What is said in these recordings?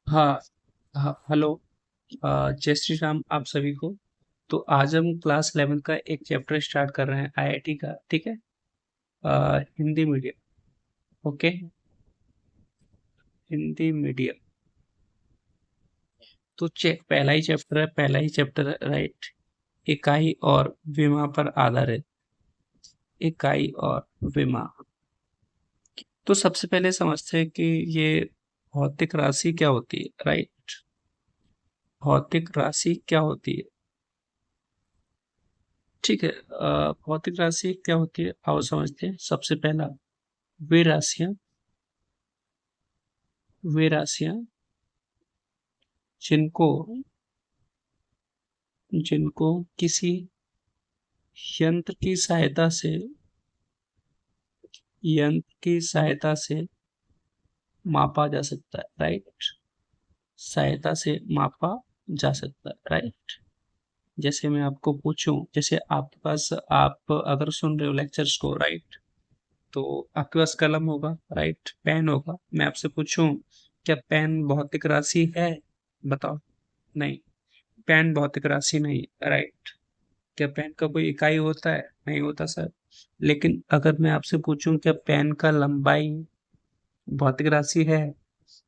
हाँ। हाँ, हेलो। जय श्री राम आप सभी को। तो आज हम क्लास 11 का एक चैप्टर स्टार्ट कर रहे हैं आईआईटी का, ठीक है। Hindi medium. Okay. Hindi medium. तो पहला ही चैप्टर है, राइट। इकाई और विमा पर आधारित। इकाई और विमा। तो सबसे पहले समझते हैं कि ये भौतिक राशि क्या होती है, राइट। भौतिक राशि क्या होती है, ठीक है। भौतिक राशि क्या होती है, आओ समझते हैं। सबसे पहला, वे राशियां वे राशियां जिनको जिनको किसी यंत्र की सहायता से मापा जा सकता है, राइट। सहायता से मापा जा सकता है, राइट। जैसे मैं आपको पूछूं, जैसे आपके पास, आप अगर सुन रहे हो लेक्चर्स को, राइट, तो आपके पास कलम होगा, राइट, पेन होगा। मैं आपसे पूछूं, क्या पेन भौतिक राशि है? बताओ। नहीं, पेन भौतिक राशि नहीं, राइट। क्या पेन का कोई इकाई होता है? नहीं होता सर। लेकिन अगर मैं आपसे पूछूं, क्या पेन का लंबाई भौतिक राशि है?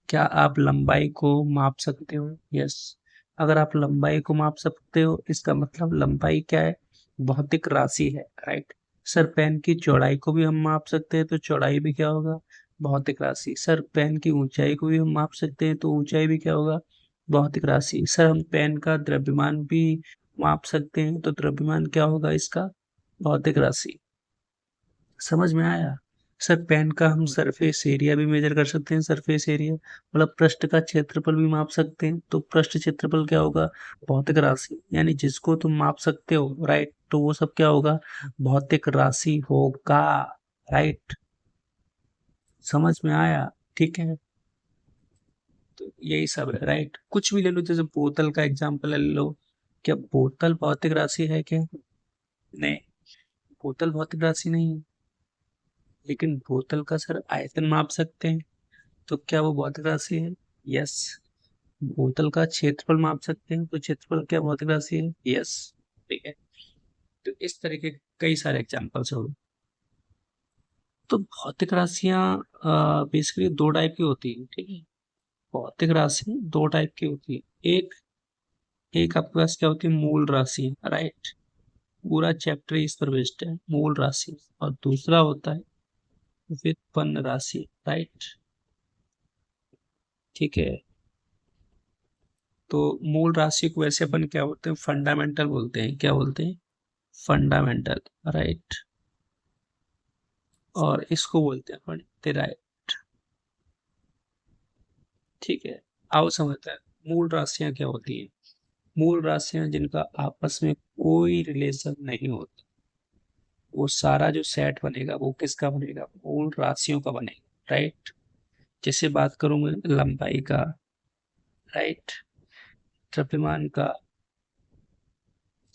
क्या आप लंबाई को माप सकते हो? यस। अगर आप लंबाई को माप सकते हो, इसका मतलब लंबाई क्या है? भौतिक राशि है, राइट। सर, पेन की चौड़ाई को भी हम माप सकते हैं, तो चौड़ाई भी क्या होगा? भौतिक राशि। सर, पेन की ऊंचाई को भी हम माप सकते हैं, तो ऊंचाई भी क्या होगा? भौतिक राशि। सर, हम पेन का द्रव्यमान भी माप सकते हैं, तो द्रव्यमान क्या होगा इसका? भौतिक राशि। समझ में आया? सर, पेन का हम सरफेस एरिया भी मेजर कर सकते हैं। सरफेस एरिया मतलब पृष्ठ का क्षेत्रफल भी माप सकते हैं, तो पृष्ठ क्षेत्रफल क्या होगा? भौतिक राशि। यानी जिसको तुम माप सकते हो, राइट, तो वो सब क्या होगा? भौतिक राशि होगा, राइट। समझ में आया? ठीक है। तो यही सब है, राइट। कुछ भी ले लो, जैसे बोतल का एग्जाम्पल ले लो। क्या बोतल भौतिक राशि है क्या? नहीं, बोतल भौतिक राशि नहीं है। लेकिन बोतल का सर आयतन माप सकते हैं, तो क्या वो भौतिक राशि है? यस। बोतल का क्षेत्रफल माप सकते हैं, तो क्षेत्रफल क्या भौतिक राशि है? यस। ठीक है। तो इस तरह के कई सारे एग्जांपल्स हो गए। तो भौतिक राशियां बेसिकली दो टाइप की होती है, ठीक है। भौतिक राशि दो टाइप की होती है। एक एक आपके पास क्या होती है? मूल राशि, राइट। पूरा चैप्टर इस पर बेस्ड है, मूल राशि। और दूसरा होता है व्युत्पन्न राशि, राइट। ठीक है। तो मूल राशि को वैसे अपन क्या बोलते हैं? फंडामेंटल बोलते हैं। क्या बोलते हैं? Fundamental, right. और इसको बोलते हैं अपन डेराइव। ठीक है। आओ समझते हैं मूल राशियां क्या होती हैं। मूल राशियां जिनका आपस में कोई रिलेशन नहीं होता, वो सारा जो सेट बनेगा वो किसका बनेगा? मूल राशियों का बनेगा, राइट। जैसे बात करूं मैं लंबाई का, राइट, द्रव्यमान का,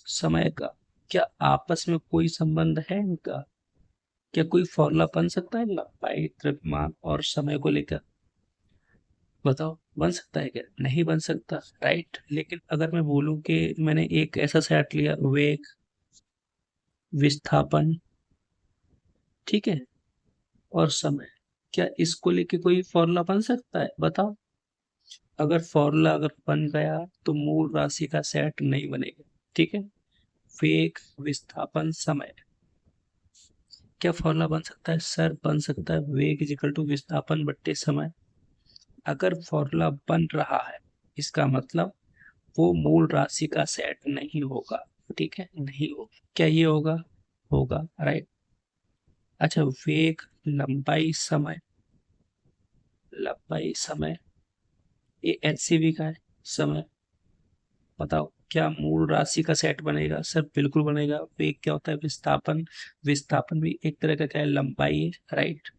समय का, क्या आपस में कोई संबंध है इनका? क्या कोई फॉर्मूला बन सकता है लंबाई, द्रव्यमान और समय को लेकर? बताओ, बन सकता है क्या? नहीं बन सकता, राइट। लेकिन अगर मैं बोलूं कि मैंने एक ऐसा सेट लिया, वेग, विस्थापन, ठीक है, और समय, क्या इसको लेके कोई फॉर्मूला बन सकता है? बताओ। अगर बन गया तो मूल राशि का सेट नहीं बनेगा, ठीक है। वेग, विस्थापन, समय, क्या फॉर्मूला बन सकता है? सर, बन सकता है, वेग इजिकल टू विस्थापन बट्टे समय। अगर फॉर्मूला बन रहा है, इसका मतलब वो मूल राशि का सेट नहीं होगा, ठीक है, नहीं होगा। क्या ये होगा? होगा, राइट। अच्छा, वेग, लंबाई, समय, लंबाई, समय, ये एचसीवी का है। समय, बताओ, क्या मूल राशि का सेट बनेगा? सर, बिल्कुल बनेगा। वेग क्या होता है? विस्थापन। विस्थापन भी एक तरह का क्या है? लंबाई है, राइट,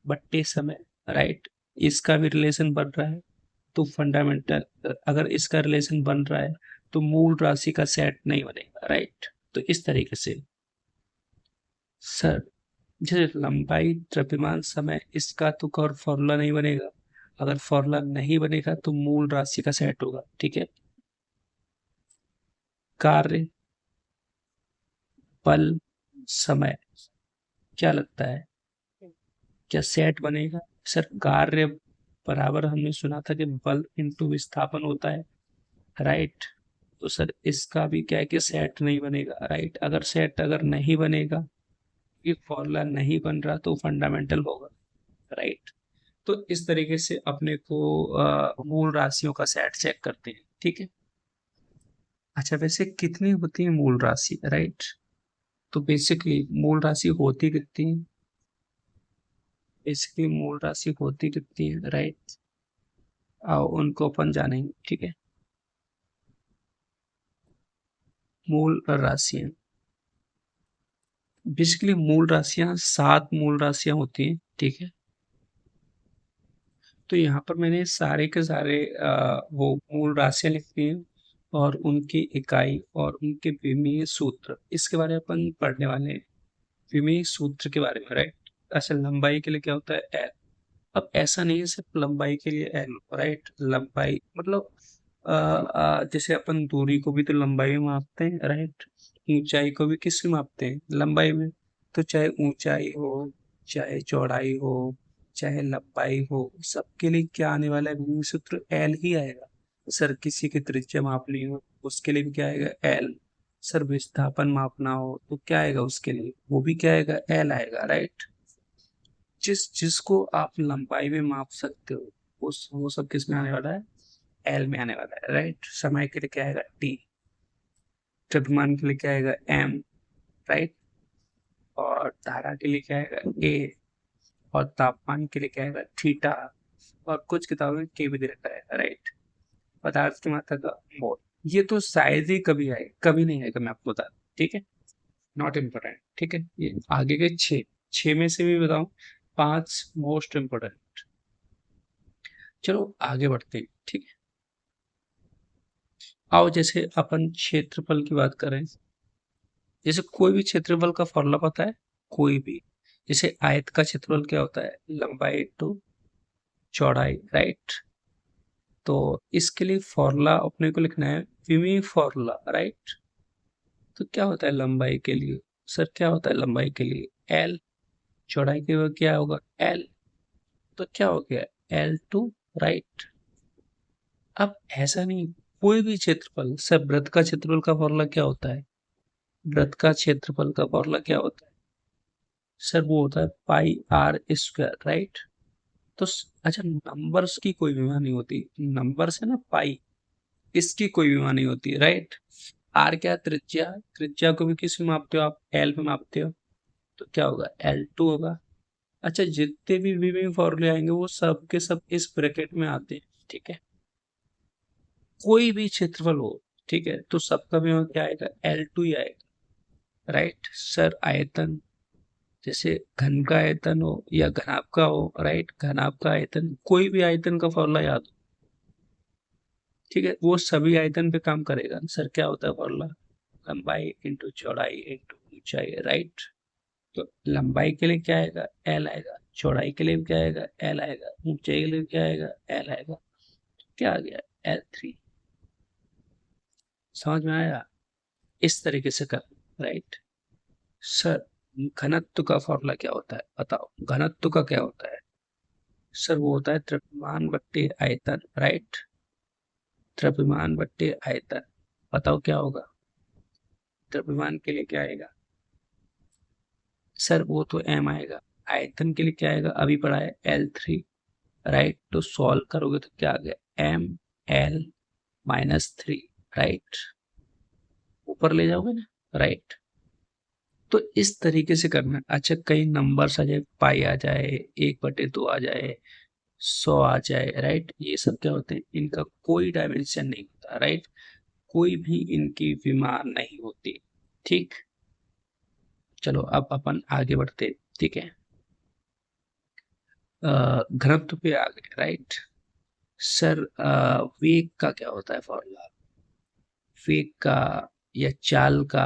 बट्टे समय, राइट। इसका भी रिलेशन बन रहा है, तो फंडामेंटल, अगर इसका रिलेशन बन रहा है तो मूल राशि का सेट नहीं बनेगा, राइट। तो इस तरीके से सर, जैसे लंबाई, द्रव्यमान, समय, इसका तो और फॉर्मूला नहीं बनेगा, अगर फॉर्मूला नहीं बनेगा तो मूल राशि का सेट होगा, ठीक है। कार्य, पल, समय, क्या लगता है क्या सेट बनेगा? सर कार्य बराबर हमने सुना था कि बल इंटू विस्थापन होता है, राइट। तो सर इसका भी क्या है कि सेट नहीं बनेगा, राइट। अगर सेट अगर नहीं बनेगा, ये फॉर्मूला नहीं बन रहा तो फंडामेंटल होगा, राइट। तो इस तरीके से अपने को मूल राशियों का सेट चेक करते हैं, ठीक है। अच्छा वैसे कितनी होती है मूल राशि, राइट। तो बेसिकली मूल राशि होती कितनी है? बेसिकली मूल राशि होती कितनी है, राइट। आओ उनको अपन जानेंगे, ठीक है। मूल राशियां, बेसिकली मूल राशियां 7 मूल राशियां होती हैं, ठीक है। तो यहाँ पर मैंने सारे के सारे वो मूल राशियां लिखी हैं और उनकी इकाई और उनके विमीय सूत्र, इसके बारे में अपन पढ़ने वाले हैं। विमीय सूत्र के बारे में, राइट। अच्छा लंबाई के लिए क्या होता है? एल। अब ऐसा नहीं है सिर्फ लंबाई के लिए एल, राइट। लंबाई मतलब जैसे अपन दूरी को भी तो लंबाई में मापते हैं, राइट। ऊंचाई को भी किस में मापते हैं? लंबाई में। तो चाहे ऊंचाई हो, चाहे चौड़ाई हो, चाहे लंबाई हो, सबके लिए क्या आने वाला है? विमीय सूत्र एल ही आएगा। सर किसी की त्रिज्या मापनी हो उसके लिए भी क्या आएगा? एल। सर विस्थापन मापना हो तो क्या आएगा उसके लिए? वो भी क्या आएगा? एल आएगा, राइट। जिसको आप लंबाई में माप सकते हो उस वो सब किस में आने वाला है? एल में आने वाला है, राइट। समय के लिए क्या आएगा? टी। द्रव्यमान के लिए क्या आएगा? M, right. और धारा के लिए क्या आएगा? ए। और तापमान के लिए क्या आएगा? थीटा। और कुछ किताबों में के भी दे रखा है, राइट। पदार्थ की मात्रा का मोल। ये तो शायद ही कभी आए, कभी नहीं आएगा, मैं आपको बता दूं, ठीक है। नॉट इम्पोर्टेंट, ठीक है। ये आगे के छह में से भी बताऊं 5 मोस्ट इम्पोर्टेंट। चलो आगे बढ़ते हैं, ठीक है। आओ जैसे अपन क्षेत्रफल की बात करें, जैसे कोई भी क्षेत्रफल का फॉर्मूला पता है? कोई भी। जैसे आयत का क्षेत्रफल क्या होता है? लंबाई टू चौड़ाई, राइट। तो इसके लिए फॉर्मूला अपने को लिखना है विमीय फॉर्मूला, राइट। तो क्या होता है लंबाई के लिए? सर क्या होता है लंबाई के लिए? एल। चौड़ाई के लिए क्या होगा? एल। तो क्या हो गया? L two, right. अब ऐसा नहीं, कोई भी क्षेत्रफल, सर वृत्त का क्षेत्रफल का फॉर्मूला क्या होता है? वृत्त का क्षेत्रफल का फॉर्मूला क्या होता है? सर वो होता है पाई आर स्क्वायर, राइट। तो अच्छा नंबर्स की कोई बीमा नहीं होती, नंबर से ना पाई, इसकी कोई बीमा नहीं होती, राइट। आर क्या? त्रिज्या। त्रिज्या को भी किस में मापते हो आप? एल में मापते हो। तो क्या होगा? L2 होगा। अच्छा जितने भी बीमिंग फॉर्मूले आएंगे वो सब के सब इस ब्रैकेट में आते हैं, ठीक है। कोई भी क्षेत्रफल हो, ठीक है, तो सबका बीमा क्या आएगा? L2 ही आएगा, राइट। सर आयतन, जैसे घन का आयतन हो या घनाभ का हो, राइट। घनाभ का आयतन, कोई भी आयतन का फॉर्मूला याद हो, ठीक है, वो सभी आयतन पे काम करेगा। सर क्या होता है फॉर्मूला? लंबाई इंटू चौड़ाई इंटू ऊंचाई, राइट। तो लंबाई के लिए क्या आएगा? एल आएगा। चौड़ाई के लिए क्या आएगा? एल आएगा। ऊंचाई के लिए क्या आएगा? एल आएगा। क्या आ गया? L3। समझ में आया? इस तरीके से कर, राइट। सर घनत्व का फॉर्मूला क्या होता है? बताओ घनत्व का क्या होता है? सर वो होता है द्रव्यमान बट्टे आयतन, राइट। द्रव्यमान बट्टे आयतन। बताओ क्या होगा? द्रव्यमान के लिए क्या आएगा? सर वो तो m आएगा। आयतन के लिए क्या आएगा? अभी पढ़ा है L3, राइट। तो सॉल्व करोगे तो क्या आ गया? ML-3, right. ऊपर ले जाओगे ना, राइट। तो इस तरीके से करना है। अच्छा कई नंबर्स आ जाए, पाई आ जाए, 1/2 आ जाए, 100 आ जाए, राइट। ये सब क्या होते हैं? इनका कोई डायमेंशन नहीं होता, राइट। कोई भी इनकी विमार नहीं होती, ठीक। चलो अब अपन आगे बढ़ते, ठीक है। घनत्व पे आ गए, राइट। सर वेग का क्या होता है फॉर्मूला? वेग का या चाल का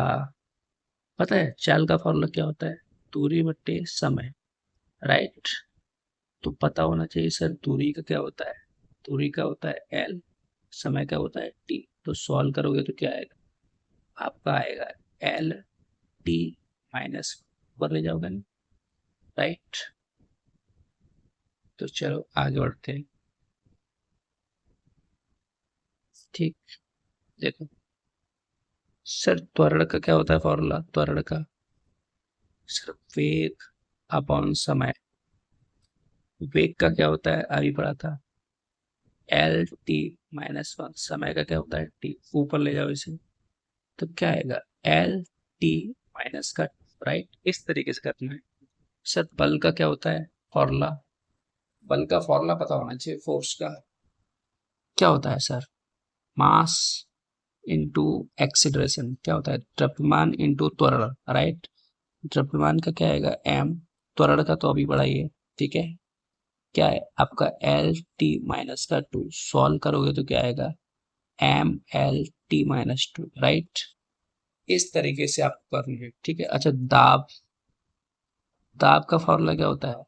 पता है? चाल का फॉर्मूला क्या होता है? दूरी बट्टे समय, राइट। तो पता होना चाहिए सर दूरी का क्या होता है, दूरी का होता है एल, समय का होता है टी। तो सॉल्व करोगे तो क्या आएगा, आपका आएगा एल टी माइनस, ऊपर ले जाओगे ना, राइट। तो चलो आगे बढ़ते हैं। ठीक, देखो सर त्वरण का क्या होता है फॉर्मूला, त्वरण का सर वेग अपॉन समय। वेग का क्या होता है अभी पढ़ा था, एल टी माइनस वन। समय का क्या होता है टी, ऊपर ले जाओ इसे, तो क्या आएगा एल टी माइनस का, राइट। इस तरीके से करना है। सर बल का क्या होता है फॉर्मूला, बल का फॉर्मूला पता होना चाहिए। फोर्स का क्या होता है सर, मास इंटू एक्सीलरेशन। क्या होता है, द्रव्यमान इंटू त्वरण, राइट। द्रव्यमान का क्या आएगा एम, त्वरण का तो अभी पढ़ा ही है, ठीक है। क्या है आपका एल टी माइनस का टू, सॉल्व करोगे तो क्या आएगा M L T minus two, right. इस तरीके से आपको करनी है, ठीक है। अच्छा दाब, दाब का फॉर्मूला क्या होता है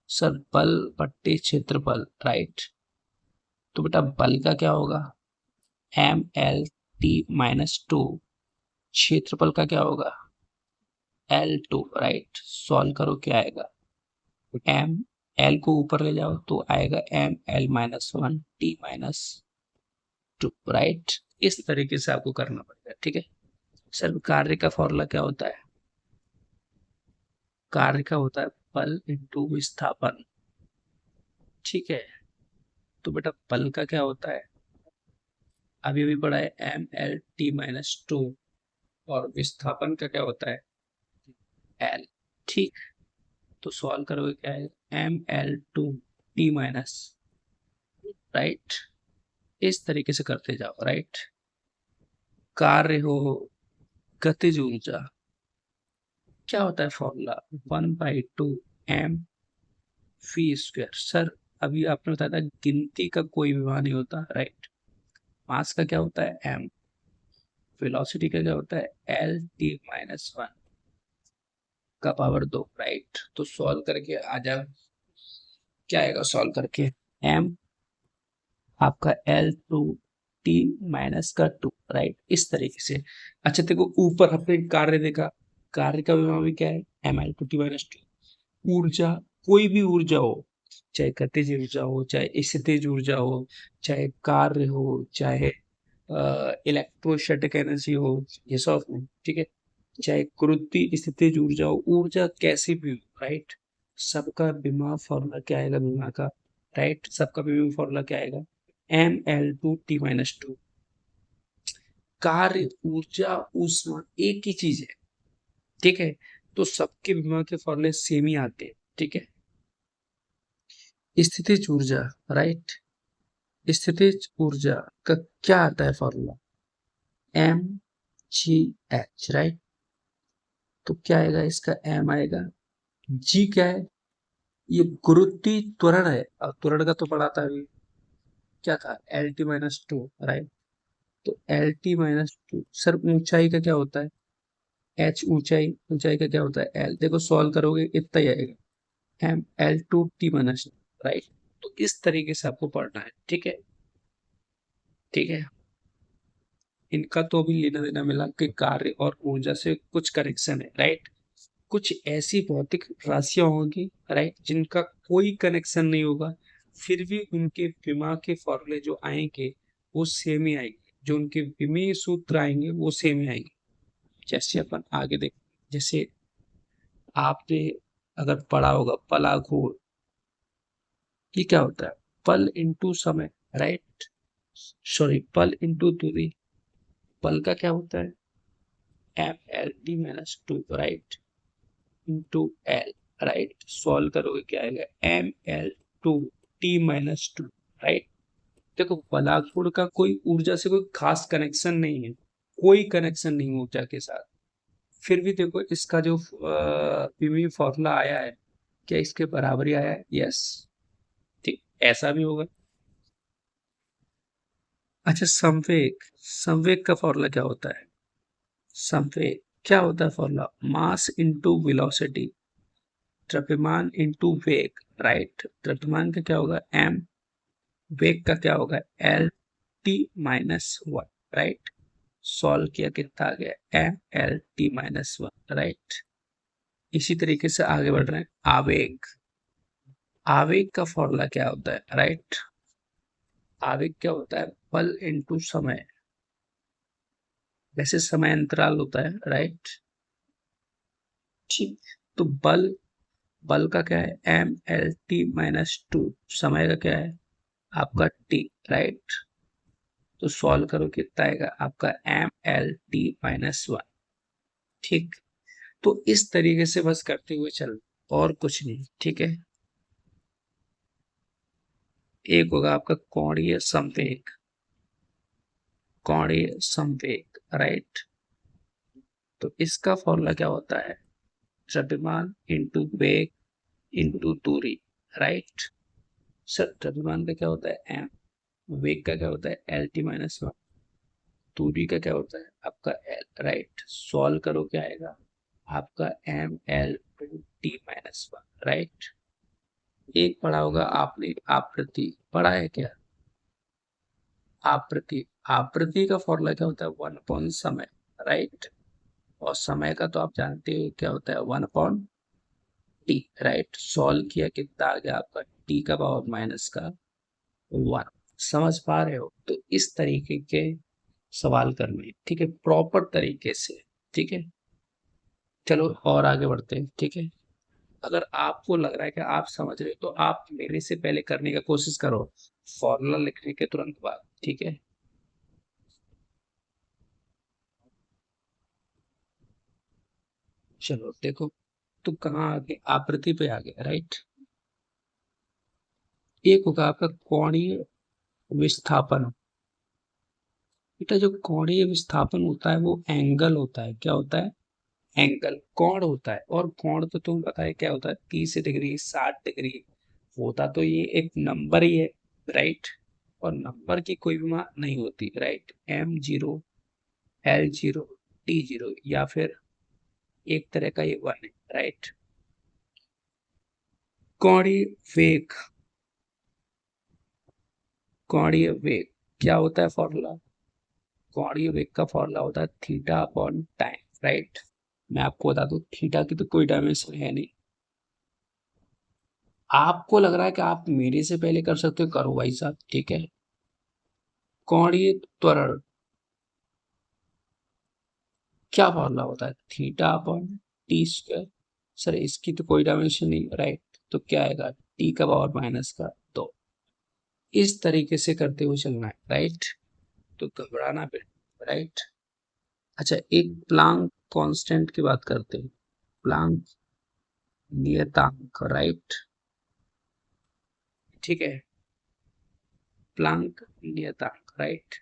सर, बल बट्टे क्षेत्रफल, राइट। तो बेटा बल का क्या होगा M L T minus two, क्षेत्रफल का क्या होगा एल टू, राइट। सॉल्व करो क्या आएगा एम, एल को ऊपर ले जाओ तो आएगा M L minus one T minus two, right. इस तरीके से आपको करना पड़ेगा, ठीक है। सर कार्य का फॉर्मूला क्या होता है, कार्य का होता है बल इंटू विस्थापन, ठीक है। तो बेटा बल का क्या होता है, अभी अभी पढ़ा है M L T minus two, और विस्थापन का क्या होता है एल, ठीक। तो सॉल्व करोगे क्या है M L two T minus, right. इस तरीके से करते जाओ, राइट। कार्य हो गतिज ऊर्जा, क्या होता है formula 1/2 M V square. Sir अभी आपने बताया था गिनती का कोई विमान नहीं होता, राइट। मास का क्या होता है एम, वेलोसिटी का क्या होता है एल टी माइनस वन का पावर दो, राइट। तो सॉल्व करके आ जाओ, क्या आएगा सॉल्व करके एम आपका एल टू टी माइनस का टू, राइट। इस तरीके से। अच्छा देखो ऊपर हमने कार्य देखा, कार्य का विमान भी क्या है M L two T minus two. ऊर्जा, कोई भी ऊर्जा हो, चाहे गतिज ऊर्जा हो, चाहे स्थितिज ऊर्जा हो, चाहे कार्य हो, चाहे इलेक्ट्रोस्टैटिक एनर्जी हो, ये सब हो, ठीक है। चाहे गुरुत्वीय स्थितिज ऊर्जा हो, ऊर्जा कैसी भी हो, राइट। सबका विमा फॉर्मूला क्या आएगा विमा का, राइट। सबका विमा फॉर्मूला क्या आएगा M L two T minus two. कार्य ऊर्जा ऊष्मा एक ही चीज है, ठीक है। तो सबके विमा के फॉर्मूले सेम ही आते हैं, ठीक है। स्थितिज ऊर्जा, राइट। स्थितिज ऊर्जा का क्या आता है formula M G H, right. तो क्या आएगा इसका एम आएगा, जी क्या है ये गुरुत्वीय त्वरण है, और त्वरण का तो पढ़ा था अभी, क्या था L T minus two, right. तो L T minus two sir ऊंचाई का क्या होता है एच, ऊंचाई, ऊंचाई का क्या होता है एल। देखो सॉल्व करोगे इतना ही आएगा M L two T minus, right. तो इस तरीके से आपको पढ़ना है, ठीक है, ठीक है। इनका तो अभी लेना देना मिला कि कार्य और ऊर्जा से कुछ कनेक्शन है, राइट। कुछ ऐसी भौतिक राशियां होंगी, राइट, जिनका कोई कनेक्शन नहीं होगा, फिर भी उनके विमा के फॉर्मूले जो आएंगे वो सेम ही आएंगे, जो उनके विमीय सूत्र आएंगे वो सेम ही आएंगे। जैसे अपन आगे देख, जैसे आपने अगर पढ़ा होगा पलाघूर, ये क्या होता है पल इंटू समय, राइट। सॉरी पल इंटू दूरी, पल का क्या होता है M L T minus two, right, into L, right. Solve करोगे क्या आएगा M L two T minus two, right. देखो बलागुड़ का कोई ऊर्जा से कोई खास कनेक्शन नहीं है, कोई कनेक्शन नहीं ऊर्जा के साथ, फिर भी देखो इसका जो पीवी फॉर्मूला आया है क्या इसके बराबर ही आया है, यस, ठीक। ऐसा भी होगा। अच्छा संवेग, संवेग का फॉर्मूला क्या होता है, संवेग क्या होता है फॉर्मूला मास इंटू वेलोसिटी, द्रव्यमान इंटू वेग, राइट। द्रव्यमान का क्या होगा m, वेग का क्या होगा L T minus one, right. Solve किया कितना आ गया M L T minus one, right. इसी तरीके से आगे बढ़ रहे हैं। आवेग, आवेग का फॉर्मूला क्या होता है, राइट। आवेग क्या होता है बल इनटू समय, वैसे समय अंतराल होता है, राइट। ठीक, तो बल, बल का क्या है M L T minus two, समय का क्या है आपका टी, राइट। तो सॉल्व करो कितना आएगा आपका M L T minus one. ठीक, तो इस तरीके से बस करते हुए चल, और कुछ नहीं, ठीक है। एक होगा आपका कोणीय संवेग, कोणीय संवेग, राइट। तो इसका फॉर्मूला क्या होता है द्रव्यमान इंटू वेग इंटू दूरी, राइट। सर द्रव्यमान का क्या होता है एम, वेग का क्या होता है एल टी माइनस वन, दूरी का क्या होता है आपका एल, राइट। सॉल्व करो क्या आएगा आपका M L two T minus one, right. एक पढ़ा होगा आपने आवृत्ति, पढ़ा है क्या आवृत्ति, आवृत्ति का फॉर्मूला क्या होता है वन अपॉन समय, राइट। और समय का तो आप जानते हो क्या होता है one upon T, right. Solve किया कितना आ गया आपका टी का पावर माइनस का वन। समझ पा रहे हो, तो इस तरीके के सवाल करने, ठीक है, प्रॉपर तरीके से, ठीक है। चलो और आगे बढ़ते हैं, ठीक है। अगर आपको लग रहा है कि आप समझ रहे हो तो आप मेरे से पहले करने का कोशिश करो फॉर्मूला लिखने के तुरंत बाद, ठीक है। चलो देखो, तो कहाँ आगे आवृत्ति पे आ गया, राइट। एक होगा आपका कोणीय विस्थापन। बेटा जो कोणीय विस्थापन होता है वो एंगल होता है, क्या होता है एंगल, कोण होता है। और कोण तो तुम्हें पता है क्या होता है 30 डिग्री 60 डिग्री, होता तो ये एक नंबर ही है, राइट। और नंबर की कोई भी मान नहीं होती, right. M zero, L zero, T zero, या फिर एक तरह का ये वन है, राइट। कोणीय वेग, कोणीय वेग क्या होता है फॉर्मूला, कोणीय वेग का फॉर्मूला होता है थीटा अपॉन टाइम, राइट। मैं आपको बता दूं थीटा की तो कोई डायमेंशन है नहीं। आपको लग रहा है कि आप मेरे से पहले कर सकते हो, करो भाई साहब, ठीक है। कोणीय त्वरण क्या फॉर्मूला होता है theta upon T square. Sir इसकी तो कोई डायमेंशन नहीं, राइट। तो क्या आएगा टी का पावर माइनस का दो। इस तरीके से करते हुए चलना है, राइट। तो घबराना फिर, राइट। अच्छा एक प्लांक कांस्टेंट की बात करते हैं, प्लांक नियतांक, राइट, ठीक है। प्लांक नियतांक, राइट।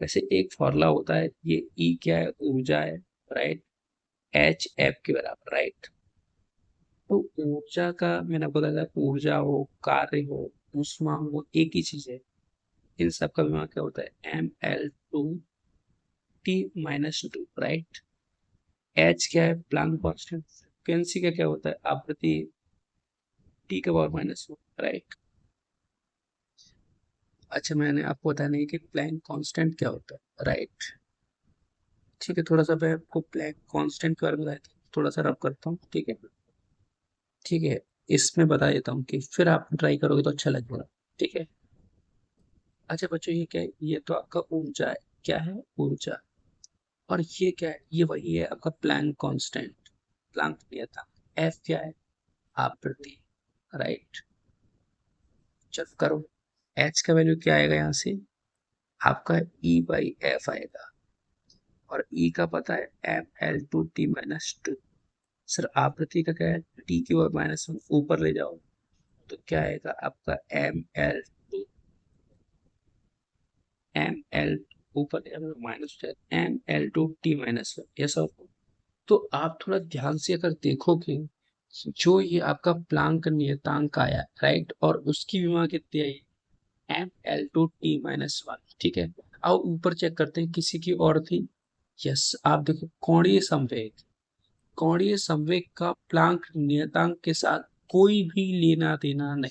वैसे एक फॉर्मूला होता है, ये ई क्या है ऊर्जा है, राइट। एच एफ के बराबर, राइट। तो ऊर्जा का मैंने बताया था, ऊर्जा हो कार्य हो ऊष्मा हो वो एक ही चीज है। इन सब का विमा क्या होता है M L two T minus two, right. H क्या है प्लांक कांस्टेंट, फ्रीक्वेंसी का क्या होता है आवृत्ति टी का पावर माइनस वन, राइट। अच्छा मैंने आपको बताया नहीं कि प्लैंक कांस्टेंट क्या होता है, राइट। ठीक है, थोड़ा सा मैं आपको प्लैंक कांस्टेंट के बारे में बताया था, थोड़ा सा रब करता हूँ, ठीक है। ठीक है, इसमें बता देता हूँ कि फिर आप ट्राई करोगे तो अच्छा लगेगा, ठीक है। अच्छा बच्चों ये क्या है, ये तो आपका ऊर्जा है, क्या है ऊर्जा। और ये क्या है, ये वही है आपका प्लैंक कांस्टेंट, प्लैंक नियतांक। एफ क्या है आवृत्ति, राइट। चल करो, एच का वैल्यू क्या आएगा यहाँ से आपका ई बाई एफ आएगा, और ई का पता है M L two T minus two. Sir आवृत्ति का क्या है टी की और माइनस वन, ऊपर ले जाओ तो क्या आएगा आपका एम एल ऊपर minus M L two T minus one, ये सब। तो आप थोड़ा ध्यान से अगर देखोगे, जो ये आपका प्लांक नियतांक आया, राइट, और उसकी विमा कितनी I am L two T minus one, ठीक है। आओ ऊपर चेक करते हैं किसी की और थी। यस आप देखो कोणीय संवेग, कोणीय संवेग का प्लांक नियतांक के साथ कोई भी लेना देना नहीं,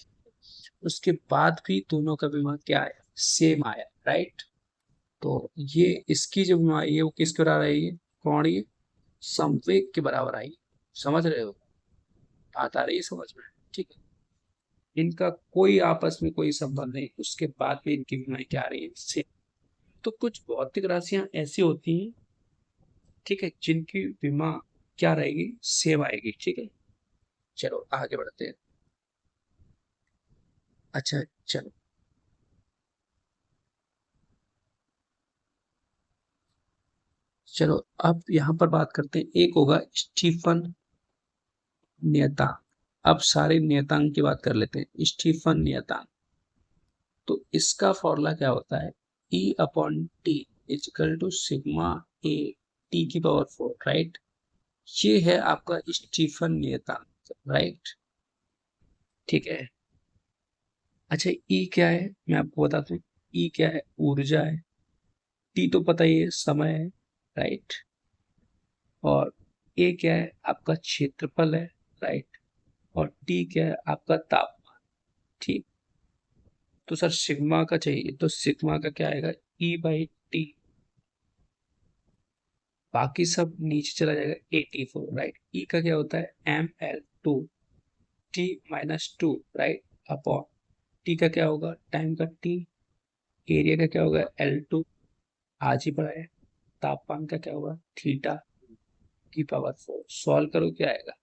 उसके बाद भी दोनों का विमा क्या आया, सेम आया, राइट। तो ये इसकी जो विमा आई है वो किसके बराबर आई है, कोणीय संवेग के बराबर आई, समझ रहे हो, बात आ रही है समझ में, ठीक है। इनका कोई आपस में कोई संबंध नहीं, उसके बाद भी इनकी विमाएं क्या आ रही है, सेम। तो कुछ भौतिक राशियां ऐसी होती हैं, ठीक है, जिनकी विमा क्या रहेगी, सेम आएगी, ठीक है। चलो आगे बढ़ते हैं। अच्छा चलो, चलो अब यहाँ पर बात करते हैं, एक होगा स्टीफन नियतांक। अब सारे नियतांक की बात कर लेते हैं। स्टीफन नियतांक, तो इसका फॉर्मूला क्या होता है, E upon T equal to sigma A T की पावर 4, राइट। ये है आपका स्टीफन नियतांक, राइट, ठीक है। अच्छा ई क्या है, मैं आपको बताता हूँ। ई क्या है, ऊर्जा है। टी तो पता ही है, समय है, राइट। और ए क्या है, आपका क्षेत्रफल है, राइट। और टी क्या है, आपका तापमान, ठीक। तो सर सिग्मा का चाहिए, तो सिग्मा का क्या आएगा, ई बाई टी, बाकी सब नीचे चला जाएगा, 84, राइट। ई का क्या होता है, ml2 T minus two, right, upon T का क्या होगा, टाइम का टी, एरिया का क्या होगा, L2, आज ही पढ़ा है। तापमान का क्या होगा, थीटा की पावर 4, सॉल्व करो क्या आएगा।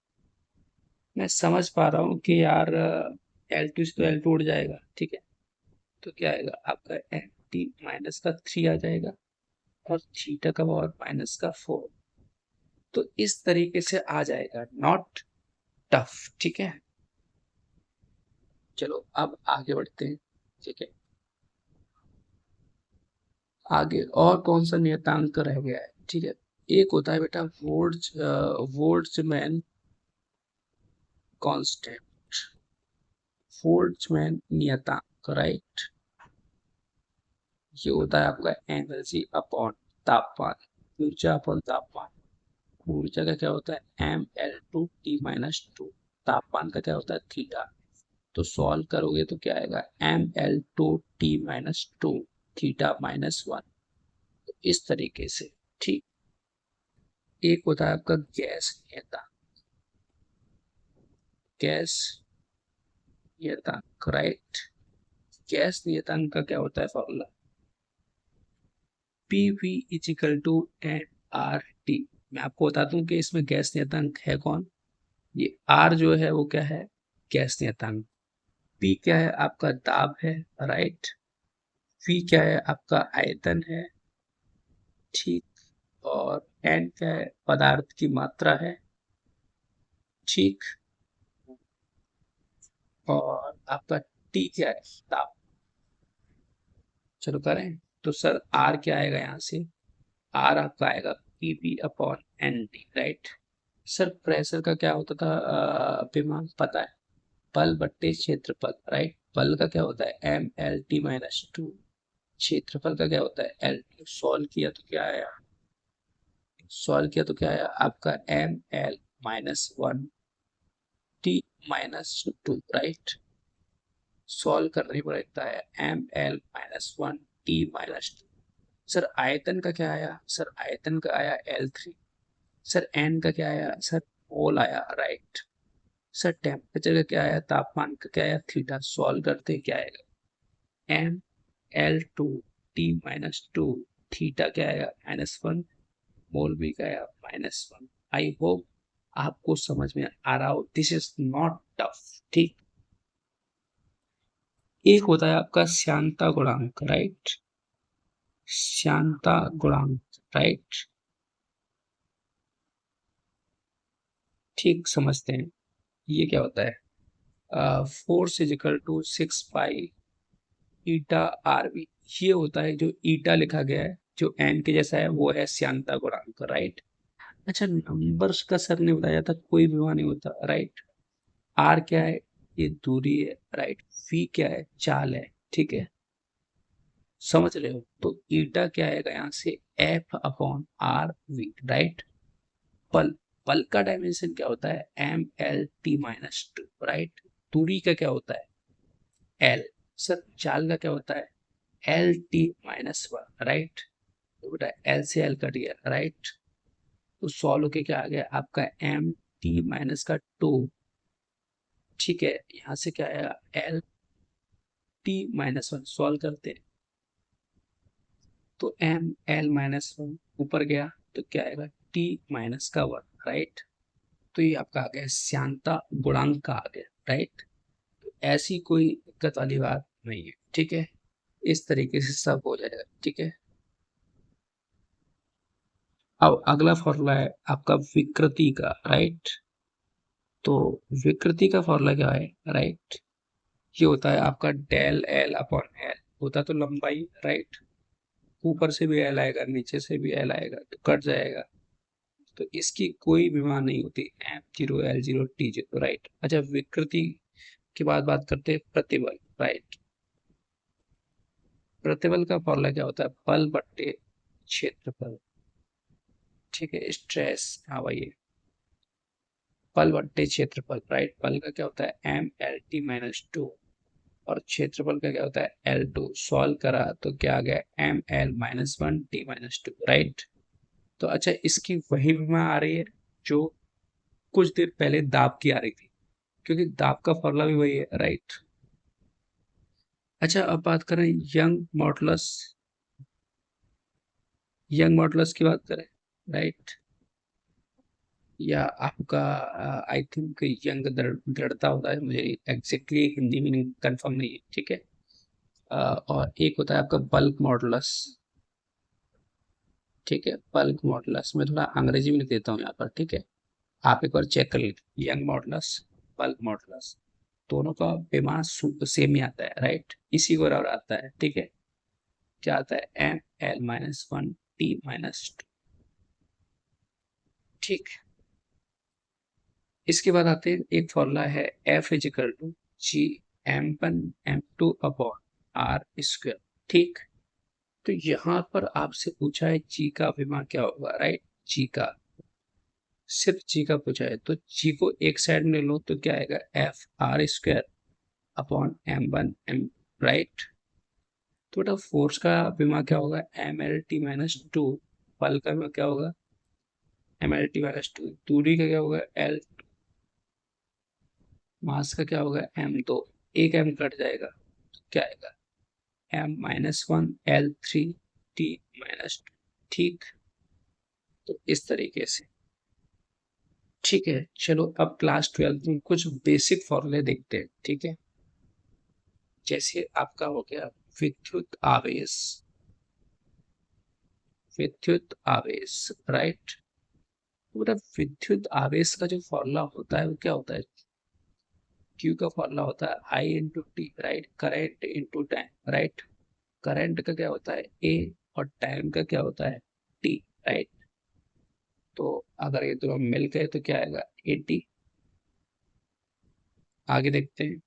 मैं समझ पा रहा हूँ कि यार L2 से तो L2 उड़ जाएगा, ठीक है। तो क्या आएगा आपका, एन टी माइनस का 3 आ जाएगा, और थीटा का पावर माइनस का 4। तो इस तरीके से आ जाएगा, नॉट टफ, ठीक है। चलो अब आगे बढ़ते हैं, ठीक है। आगे और कौन सा नियतांक रह गया है, ठीक है। एक होता है बेटा वोल्ट्जमैन कांस्टेंट, वोल्ट्जमैन नियतांक, राइट। ये होता है आपका एनर्जी अपॉन तापमान, ऊर्जा अपॉन तापमान। ऊर्जा का क्या होता है, ml2t-2, तापमान का क्या होता है, थीटा। तो सॉल्व करोगे तो क्या आएगा, ml2t-2 थीटा माइनस 1। तो इस तरीके से, ठीक। एक होता है आपका गैस नियतांक, गैस नियतांक, राइट। गैस नियतांक का क्या होता है formula, PV equal to N R T. मैं आपको बता दूं कि इसमें गैस नियतांक है कौन, ये आर जो है वो क्या है, गैस नियतांक। पी क्या है, आपका दाब है, राइट। वी क्या है, आपका आयतन है, ठीक। और एन क्या है, पदार्थ की मात्रा है, ठीक। और आपका टी क्या है, ताप। चलो करें, तो सर आर क्या आएगा यहाँ से, आर आपका आएगा P P upon N T, right. Sir pressure का क्या होता था, विमान पता है, बल बट्टे क्षेत्रफल, राइट। बल का क्या होता है, mlt-2, क्षेत्रफल का क्या होता है, L। सॉल्व किया तो क्या आया, सॉल्व किया तो क्या आया आपका, ml-1 t-2, राइट। सॉल्व करने पर रहता है ml-1 t-2। सर आयतन का क्या आया, सर आयतन का आया L3। सर n का क्या आया, सर मोल आया, राइट। सर टेम्परेचर का क्या आया, तापमान का क्या आया, थीटा। सॉल्व करते क्या आएगा, ml2t-2 थीटा क्या आएगा, -1, मोल भी का आया -1। आई होप आपको समझ में आ रहा हो, दिस इज नॉट टफ, ठीक। एक होता है आपका श्यानता गुणांक, राइट। श्यानता गुणांक, राइट, ठीक, समझते हैं। ये क्या होता है, force is equal to 6 pi eta R B. ये होता है जो ईटा लिखा गया है, जो एन के जैसा है, वो है श्यानता गुणांक, राइट। अच्छा नंबर्स का सर ने बताया था, कोई भी वहां नहीं होता, राइट। आर क्या है, ये दूरी है, राइट। वी क्या है, चाल है, ठीक है, समझ रहे हो। तो ईटा क्या आएगा यहाँ से, F upon R V, right. बल, बल्क का डायमेंशन क्या होता है, MLT-2, राइट। दूरी का क्या होता है, L। सर चाल का क्या होता है, LT-1, राइट। तो बेटा L से L कट गया, राइट। तो सॉल्व होके क्या आ गया आपका MT-2, ठीक है। यहाँ से क्या आएगा LT-1, सॉल्व करते हैं तो ML-1 ऊपर गया तो क्या आएगा T-1, राइट। तो ये आपका आ गया श्यानता गुणांक का आ गया, राइट। तो ऐसी कोई दिक्कत वाली बात नहीं है, ठीक है। इस तरीके से सब हो जाएगा, ठीक है। अब अगला फॉर्मूला है आपका विकृति का, राइट। तो विकृति का फॉर्मूला क्या है, राइट। ये होता है आपका डेल L अपॉन L, होता तो लंबाई, राइट। ऊपर से भी L आएगा, नीचे से भी L आएगा, तो कट जाएगा। तो इसकी कोई विमा नहीं होती, M0 L0 T0, राइट। अच्छा, विकृति के बाद बात करते हैं प्रतिबल, राइट। प्रतिबल का फॉर्मूला क्या होता है, बल बट्टे क्षेत्रफल, ठीक है। स्ट्रेस, हाँ भाई, बल बट्टे क्षेत्रफल, राइट। बल का क्या होता है MLT-2 और क्षेत्रफल का क्या होता है L2। सॉल्व करा तो क्या आ गया ML-1 T-2, राइट। तो अच्छा, इसकी वही विमा आ रही है जो कुछ देर पहले दाब की आ रही थी, क्योंकि दाब का फॉर्मूला भी वही है, राइट। अच्छा, अब बात करें यंग मॉडुलस की बात करें, राइट। या आपका आई थिंक यंग दृढ़ता होता है, मुझे एग्जैक्टली हिंदी में कंफर्म नहीं है, ठीक है। और एक होता है आपका बल्क मॉडुलस, ठीक है। बल्क मॉडुलस मैं थोड़ा अंग्रेजी में लिख देता हूँ यहाँ पर, ठीक है। आप एक बार चेक कर लीजिए, यंग मॉडुलस, बल्क मॉडुलस, दोनों का पैमाना सेम ही आता है, राइट। इसी को आता है, ठीक है। क्या आता है ML-1 T-2, ठीक। इसके बाद आते हैं, एक फॉर्मूला है F=G m1m2/r², ठीक। तो यहाँ पर आपसे पूछा है जी का विमा क्या होगा, राइट। जी का, सिर्फ जी का पूछा है, तो जी को एक साइड में ले लो तो क्या आएगा F(r²/m1m), राइट। तो बेटा फोर्स का विमा क्या होगा MLT-2, बल का विमा क्या होगा MLT-2, दूरी का क्या होगा L, मास का क्या होगा M2, एक M कट जाएगा तो क्या आएगा M-1 L3T-2, ठीक। तो इस तरीके से, ठीक है। चलो अब क्लास 12 में कुछ बेसिक फॉर्मूले देखते हैं, ठीक है। जैसे आपका हो गया विद्युत आवेश, विद्युत आवेश, राइट। पूरा विद्युत आवेश का जो फॉर्मूला होता है वो क्या होता है, Q का फॉर्मूला होता है I×T, right. Current into time, right. Current का क्या होता है A और टाइम का क्या होता है T, राइट। तो अगर ये दोनों मिल गए तो क्या आएगा AT। आगे देखते हैं,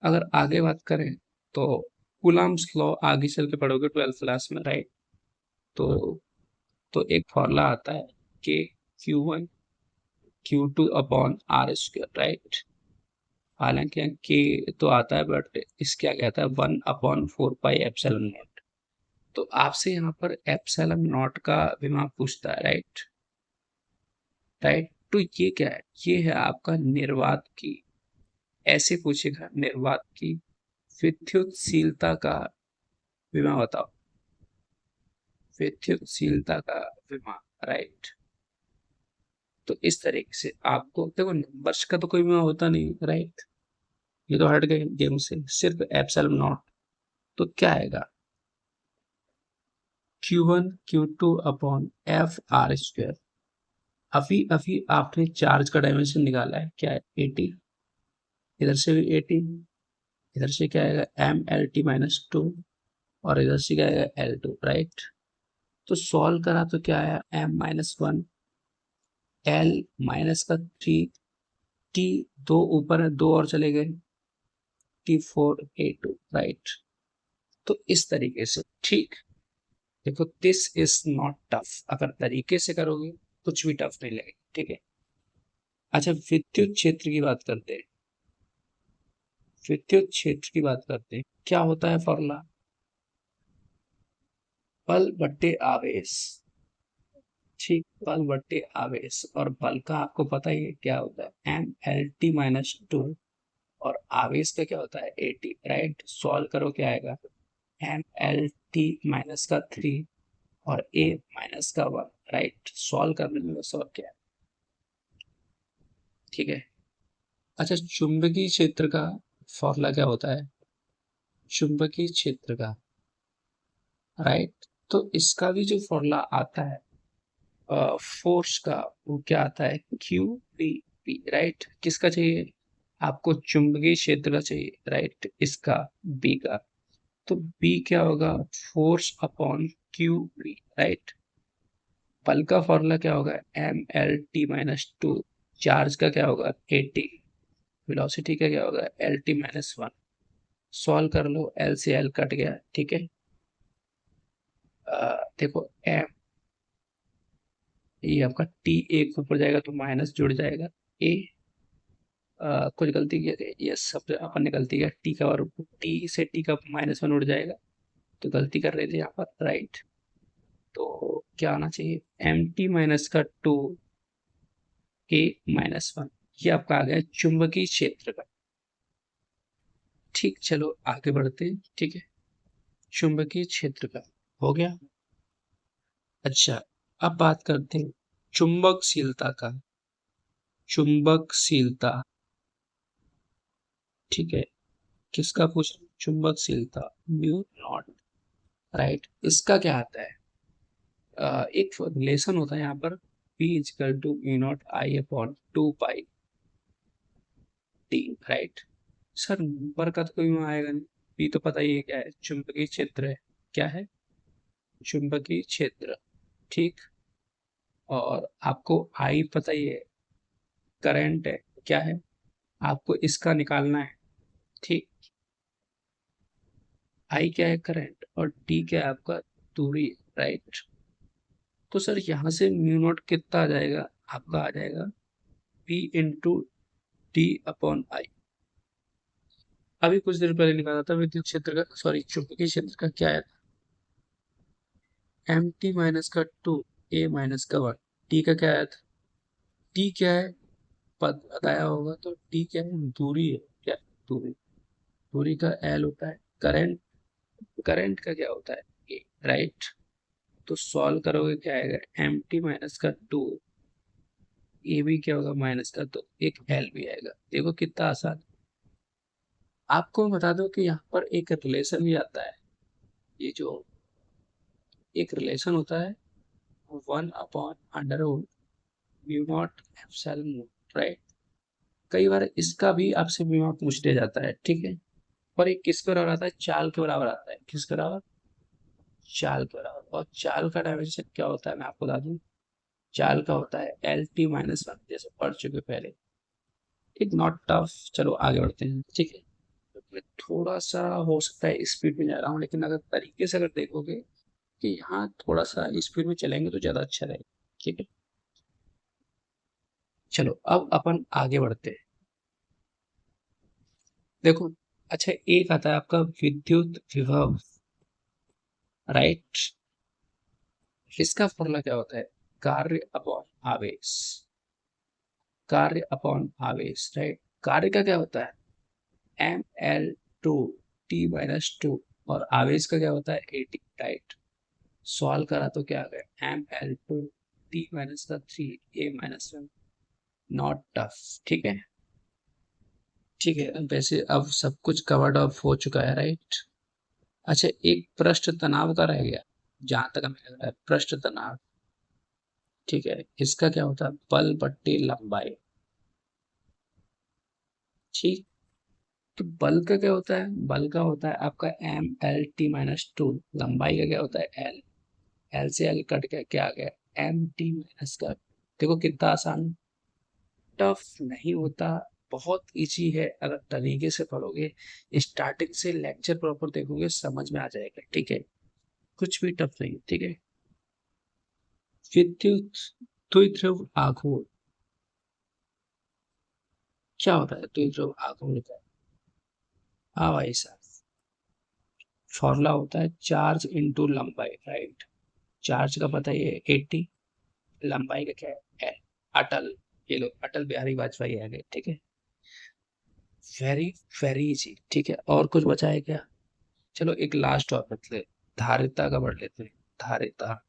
अगर आगे बात करें तो कूलम्ब्स लॉ आगे चल के पढ़ोगे 12th क्लास में, राइट। तो एक फॉर्मूला आता है कि Q1 Q2/r², राइट। हालांकि के तो आता है बट इसके आगे आता है 1/4πε0। तो आपसे यहाँ पर ε0 का विमा पूछता है, राइट, राइट। तो ये क्या है, ये है आपका निर्वात की, ऐसे पूछेगा निर्वात की विद्युतशीलता का विमा बताओ, विद्युतशीलता का विमा, राइट। तो इस तरीके से आपको देखो, नंबर्स का तो कोई विमा होता नहीं, राइट। ये तो हट गए गेम से, सिर्फ ε0। तो क्या आएगा Q1 Q2/f(r²). अभी अभी आपने चार्ज का डायमेंशन निकाला है, क्या है 80, इधर से भी 80, इधर से क्या आएगा MLT-2 और इधर से क्या आएगा L2, राइट। तो सॉल्व करा तो क्या आया M-1 L माइनस का 3 T, दो ऊपर है, दो और चले गए T4A2, राइट। तो इस तरीके से, ठीक। देखो दिस इज नॉट टफ, अगर तरीके से करोगे कुछ भी टफ नहीं लगेगा, ठीक है। अच्छा, विद्युत क्षेत्र की बात करते हैं। विद्युत क्षेत्र की बात करते हैं, क्या होता है फॉर्मूला? बल बट्टे आवेश। ठीक, बल बट्टे आवेश, और बल का आपको पता ही है क्या होता है, M L T - 2, और आवेश का क्या होता है, AT, राइट। सॉल्व करो, क्या आएगा, M L T - 3 और A - 1, राइट। सॉल्व करने में बस और क्या है, ठीक है। अच्छा, चुंबकीय क्षेत्र का फॉर्मूला क्या होता है, चुंबकीय क्षेत्र का, राइट। तो इसका भी जो फॉर्मूला आता है फोर्स का, वो क्या आता है, QPP, राइट। किसका चाहिए आपको, चुंबकीय क्षेत्र का चाहिए, राइट, इसका, बी का। तो बी क्या होगा, फोर्स अपॉन QP, राइट। बल का फॉर्मूला क्या होगा, ML T - 2, चार्ज का क्या होगा, AT, वेलोसिटी का क्या होगा, LT - 1। सॉल्व कर लो, L से L कट गया, ठीक है। देखो एम, ये आपका टी एक ऊपर जाएगा तो माइनस जुड़ जाएगा, ए कुछ गलती किया, ये सब अपन ने गलती किया, टी का, और टी से टी का -1 उड़ जाएगा, तो गलती कर रहे थे यहाँ पर, राइट। तो क्या आना चाहिए, MT - 2 A - 1, ये आपका आ गया चुंबकीय क्षेत्र का। ठीक, चलो आगे बढ़ते हैं, ठीक है। चुंबकीय क्षेत्र का हो गया। अच्छा, अब बात करते हैं चुंबकशीलता का। चुंबकशीलता, ठीक है। किसका पूछ रहे हैं? चुंबकशीलता, म्यू नॉट, राइट। इसका क्या आता है, एक रिलेशन होता है यहाँ पर, P = μ0I/2π T, right. Sir number का तो कोई वहाँ आएगा नहीं, P तो पता ही है क्या है, चुंबकीय क्षेत्र है, क्या है, चुंबकीय क्षेत्र, ठीक। और आपको I पता ही है, करंट है, क्या है, आपको इसका निकालना है, ठीक। I क्या है, करंट, और T क्या है आपका, दूरी, राइट। तो सर यहाँ से म्यू नॉट कितना आ जाएगा, आपका आ जाएगा P × D/I। अभी कुछ देर पहले निकाला था विद्युत क्षेत्र का, सॉरी चुंबकीय क्षेत्र का, क्या है, MT - 2 A - 1, टी का क्या आया था, टी क्या है, पद बताया होगा, तो टी क्या है, दूरी है, क्या, दूरी, दूरी का L होता है, करंट, करंट का क्या होता है, A, राइट। तो सॉल्व करोगे, क्या आएगा, MT - 2, ए भी क्या होगा, माइनस का, तो एक L भी आएगा। देखो कितना आसान। आपको मैं बता दूं कि यहाँ पर एक रिलेशन भी आता है, ये जो एक रिलेशन होता है, 1/√μ0 राइट। कई बार इसका भी आपसे बीमा पूछ लिया जाता है, ठीक है। और एक किस बराबर आता है, चाल के बराबर आता है, किस बराबर, चाल के बराबर। और चाल का डायमेंशन क्या होता है, मैं आपको बता दूं, चाल का होता है LT - 1, जैसे पढ़ चुके पहले, एक नॉट टफ। चलो आगे बढ़ते हैं, ठीक है। तो मैं थोड़ा सा हो सकता है स्पीड में जा रहा हूँ, लेकिन अगर तरीके से अगर देखोगे कि यहाँ थोड़ा सा स्पीड में चलेंगे तो ज्यादा अच्छा रहेगा, ठीक है। चलो अब अपन आगे बढ़ते हैं, देखो। अच्छा, एक आता है आपका विद्युत विभव, राइट। इसका फॉर्मूला क्या होता है, कार्य अपॉन आवेश, कार्य अपॉन आवेश, राइट। कार्य का क्या होता है, ML2T - 2, और आवेश का क्या होता है, AT, राइट। सॉल्व करा तो क्या आ गया, ML2T - 3 A - 1, नॉट टफ, ठीक है। ठीक है, वैसे अब सब कुछ कवर्ड अप हो चुका है, राइट। अच्छा, एक पृष्ठ तनाव का रह गया, जहां तक हमें लग रहा है, पृष्ठ तनाव, ठीक है। इसका क्या होता है, बल बट्टे लंबाई, ठीक। तो बल का क्या होता है, बल का होता है आपका ML T - 2, लंबाई का क्या होता है, L, L से L कट गया, क्या आ गया, MT - का। देखो कितना आसान, टफ नहीं होता, बहुत इजी है, अगर तरीके से पढ़ोगे, स्टार्टिंग से लेक्चर प्रॉपर देखोगे, समझ में आ जाएगा, ठीक है। कुछ भी टफ नहीं, ठीक है। विद्युत द्विध्रुव आघूर्ण क्या होता है? द्विध्रुव आघूर्ण का हाँ भाई साहब, फॉर्मूला होता है चार्ज इनटू लंबाई, राइट। चार्ज का पता ही है 80, लंबाई का क्या है अटल, ये लो अटल बिहारी वाजपेयी आ गए, ठीक है। वेरी वेरी इजी, ठीक है। और कुछ बचा है क्या? चलो एक लास्ट और बदले, धारिता का बढ़ लेते हैं। धारिता,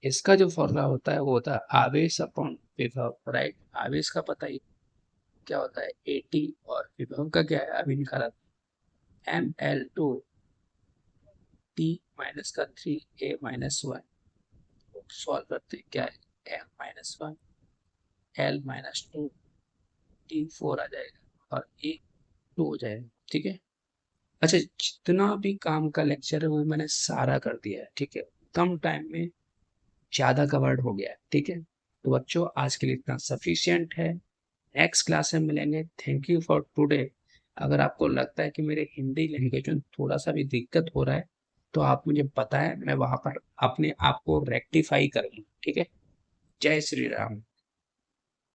इसका जो फॉर्मूला होता है वो होता है आवेश अपॉन विभव, राइट। आवेश का पता ही क्या होता है 80, और विभव का क्या है अभी निकाला, ml2 t माइनस का 3a माइनस 1। सॉल्व करते हैं, क्या है m minus 1 l minus 2 t 4 आ जाएगा और a 2 हो जाएगा, ठीक है। अच्छा, जितना भी काम का लेक्चर है वो मैंने सारा कर दिया है, ठीक है। कम टाइम में ज्यादा कवर्ड हो गया है, ठीक है। तो बच्चों आज के लिए इतना सफिशियंट है, नेक्स्ट क्लास में मिलेंगे। Thank you for today. अगर आपको लगता है कि मेरे हिंदी लैंग्वेज में थोड़ा सा भी दिक्कत हो रहा है तो आप मुझे बताएं, मैं वहां पर अपने आप को रेक्टिफाई करूंगा, ठीक है। जय श्री राम।